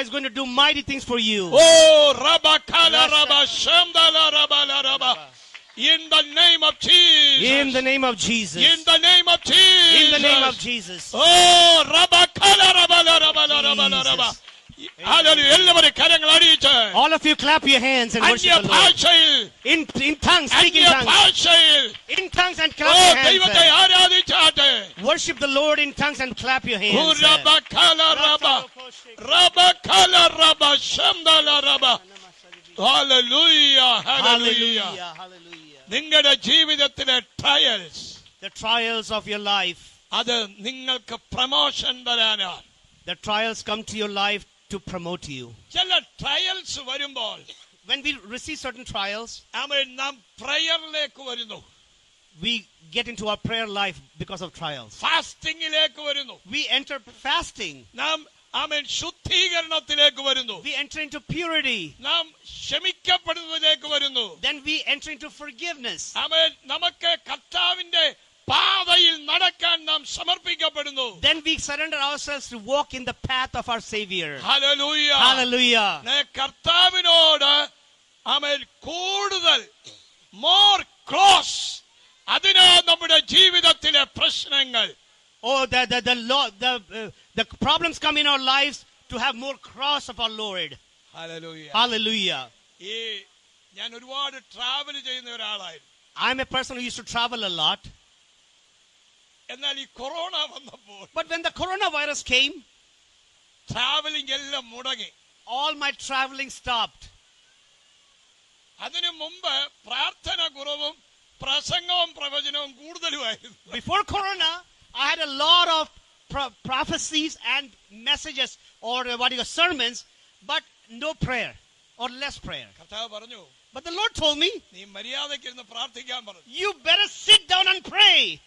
is going to do mighty things for you. Oh, Rabakala Rabba Shamdala Rabala Rabba. In the name of Jesus. In the name of Jesus. In the name of Jesus. In the name of Jesus. Oh, Rabakala Rabala Rabala Rabala Rabba. Hallelujah. All of you clap your hands and worship the Lord. In tongues, speaking tongues. In tongues and clap your hands. Worship the Lord in tongues and clap your hands. Hallelujah. Hallelujah. നിങ്ങളുടെ ജീവിതത്തിലെ trials, the trials of your life, അത് നിങ്ങൾക്ക് promotion തരാനാണ്. the trials come to your life to promote you. ചില trials വരുമ്പോൾ, when we receive certain trials, നാം പ്രയറിലേക്ക് വരുന്നു. we get into our prayer life because of trials. ഫാസ്റ്റിംഗിലേക്ക് വരുന്നു. We enter fasting. നാം ശുദ്ധീകരണത്തിലേക്ക് വരുന്നു. We enter into purity. നാം ക്ഷമിക്കപ്പെടുന്നതിലേക്ക് വരുന്നു. Then we enter into forgiveness. നമുക്ക് കർത്താവിന്റെ പാതയിൽ നടക്കാൻ നാം സമർപ്പിക്കപ്പെടുന്നു. Then we surrender ourselves to walk in the path of our Savior. Hallelujah. Hallelujah. കർത്താവിനോട് കൂടുതൽ more close. അതിനാ നമ്മുടെ ജീവിതത്തിലെ പ്രശ്നങ്ങൾ. Oh, the problems come in our lives to have more cross of our Lord. Hallelujah. Hallelujah. ഞാൻ ഒരുപാട് travel ചെയ്യുന്ന ഒരാളായിരുന്നു. I'm a person who used to travel a lot. എന്നാൽ ഈ കൊറോണ വന്നപ്പോൾ, but when the coronavirus came, travelling എല്ലാം മുടങ്ങി. all my traveling stopped. അതിനു മുമ്പ് പ്രാർത്ഥന കുറവും പ്രസംഗവും പ്രവചനവും കൂടുതലുമായിരുന്നു. Before corona, I had a lot of prophecies and messages or sermons, but no prayer or less prayer. കർത്താവ് പറഞ്ഞു, but the Lord told me, നീ മര്യാദയ്ക്ക് ഇരുന്ന് പ്രാർത്ഥിക്കാൻ പറഞ്ഞു. you better sit down and pray.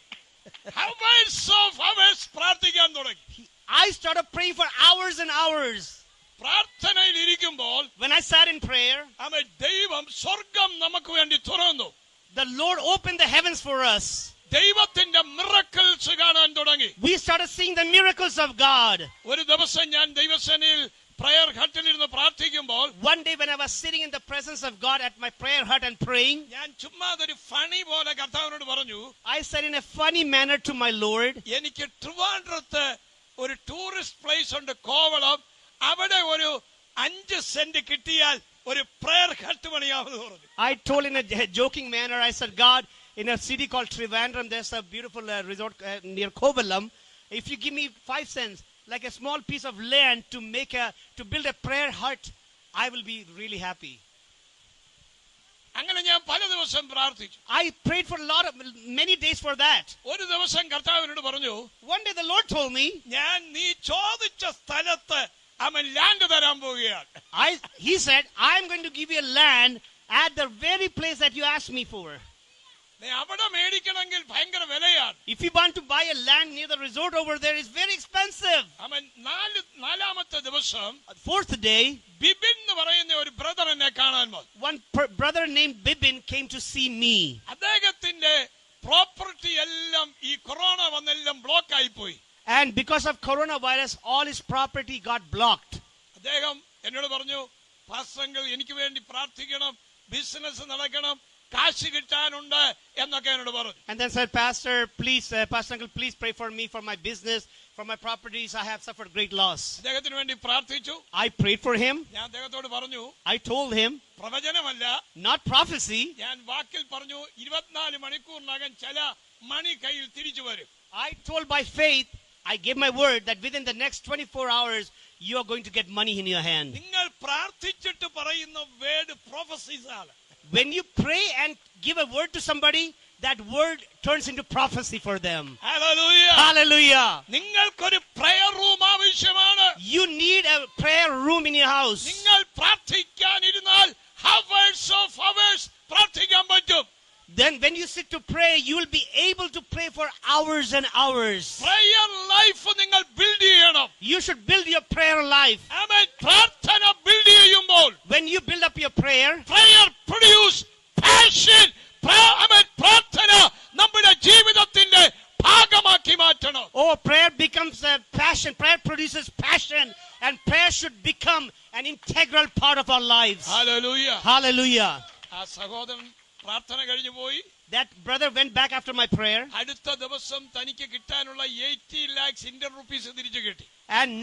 hours പ്രാർത്ഥിക്കാൻ തുടങ്ങി. I started praying for hours and hours. പ്രാർത്ഥനയിൽ ഇരിക്കുമ്പോൾ, when I sat in prayer, ദൈവം സ്വർഗ്ഗം നമുക്ക് വേണ്ടി തുറന്നു. the Lord opened the heavens for us. ദൈവത്തിന്റെ മിറക്കിൾസ് കാണാൻ തുടങ്ങി. we started seeing the miracles of God. ഒരു ദിവസം ഞാൻ ദൈവസേനയിൽ prayer hutൽ ഇരുന്ന് പ്രാർത്ഥിക്കുമ്പോൾ, one day when I was sitting in the presence of God at my prayer hut and praying, ഞാൻ ചുമ്മാ ഒരു ഫണി പോലെ കർത്താവിനോട് പറഞ്ഞു, I said in a funny manner to my Lord, എനിക്ക് ട്രിവാൻഡ്രത്ത് ഒരു ടൂറിസ്റ്റ് പ്ലേസ് ഉണ്ട്, കോവളം. അവിടെ ഒരു 5 സെന്റ് കിട്ടിയാൽ ഒരു prayer hut പണിയാമെന്ന് പറഞ്ഞു. I told in a joking manner, I said, God, in a city called Trivandrum, there's a beautiful resort near Kovalam. If you give me 5 cents, like a small piece of land to build a prayer hut, I will be really happy. അങ്ങനെ ഞാൻ പല ദിവസം പ്രാർത്ഥിച്ചു. I prayed for many days for that. ഒരു ദിവസം കർത്താവിനോട് പറഞ്ഞു, one day the Lord told me, ഞാൻ നീ ചോദിച്ച സ്ഥലത്ത് ലാൻഡ് തരാൻ പോവുകയാണ്. he said, I'm going to give you a land at the very place that you asked me for. അവിടെ മേടിക്കണമെങ്കിൽ ഭയങ്കര വിലയാണ്. if you want to buy a land near the resort over there, it's very expensive. നാലാമത്തെ ദിവസം, fourth day, Bibin എന്ന് പറയുന്ന ഒരു brother എന്നെ കാണാൻ വന്നു. one brother named Bibin came to see me. അദ്ദേഹത്തിന്റെ പ്രോപ്പർട്ടി എല്ലാം ഈ കൊറോണ വന്നെല്ലാം ബ്ലോക്ക് ആയി പോയി. and because of coronavirus, all his property got blocked. അദ്ദേഹം എന്നോട് പറഞ്ഞു, പാസ്റ്റർ എനിക്ക് വേണ്ടി പ്രാർത്ഥിക്കണം, ബിസിനസ് നടക്കണം, കാശ് കിട്ടാനുണ്ട് എന്നൊക്കെ എന്നോട് പറഞ്ഞു. and then said, Pastor uncle, please pray for me, for my business, for my properties. I have suffered great loss. അദ്ദേഹത്തിന് വേണ്ടി പ്രാർത്ഥിച്ചു. I prayed for him. ഞാൻ അദ്ദേഹത്തോട് പറഞ്ഞു, I told him, പ്രവചനമല്ല, not prophecy. ഞാൻ വാക്കിൽ പറഞ്ഞു, 24 മണിക്കൂറിനകം ചില മണി കയ്യിൽ തിരിച്ചു വരും. I told by faith, I gave my word that within the next 24 hours you are going to get money in your hand. നിങ്ങൾ പ്രാർത്ഥിച്ചിട്ട് പറയുന്ന വേർഡ് പ്രൊഫസീസ് ആണ്. when you pray and give a word to somebody, that word turns into prophecy for them. Hallelujah. Hallelujah. നിങ്ങൾക്കൊരു prayer room ആവശ്യമാണ്. you need a prayer room in your house. നിങ്ങൾ പ്രാർത്ഥിക്കാനിരുന്നാൽ hours പ്രാർത്ഥിക്കാൻ പറ്റും. then when you sit to pray, you will be able to pray for hours and hours. prayer life നിങ്ങൾ build ചെയ്യണം. you should build your prayer life. Amen. പ്രാർത്ഥന build ചെയ്യുമ്പോൾ, when you build up your prayer produce passion. പ്രാർത്ഥന നമ്മുടെ ജീവിതത്തിന്റെ ഭാഗമാക്കി മാറ്റണം. prayer becomes a passion. Prayer produces passion, and prayer should become an integral part of our lives. Hallelujah. Hallelujah. ആ സഹോദരൻ പ്രാർത്ഥന കഴിഞ്ഞു പോയി. That brother went back after my prayer. അടുത്ത ദിവസം തനിക്ക് കിട്ടാനുള്ള 80 lakhs Indian rupees തിരിച്ചു കിട്ടി. And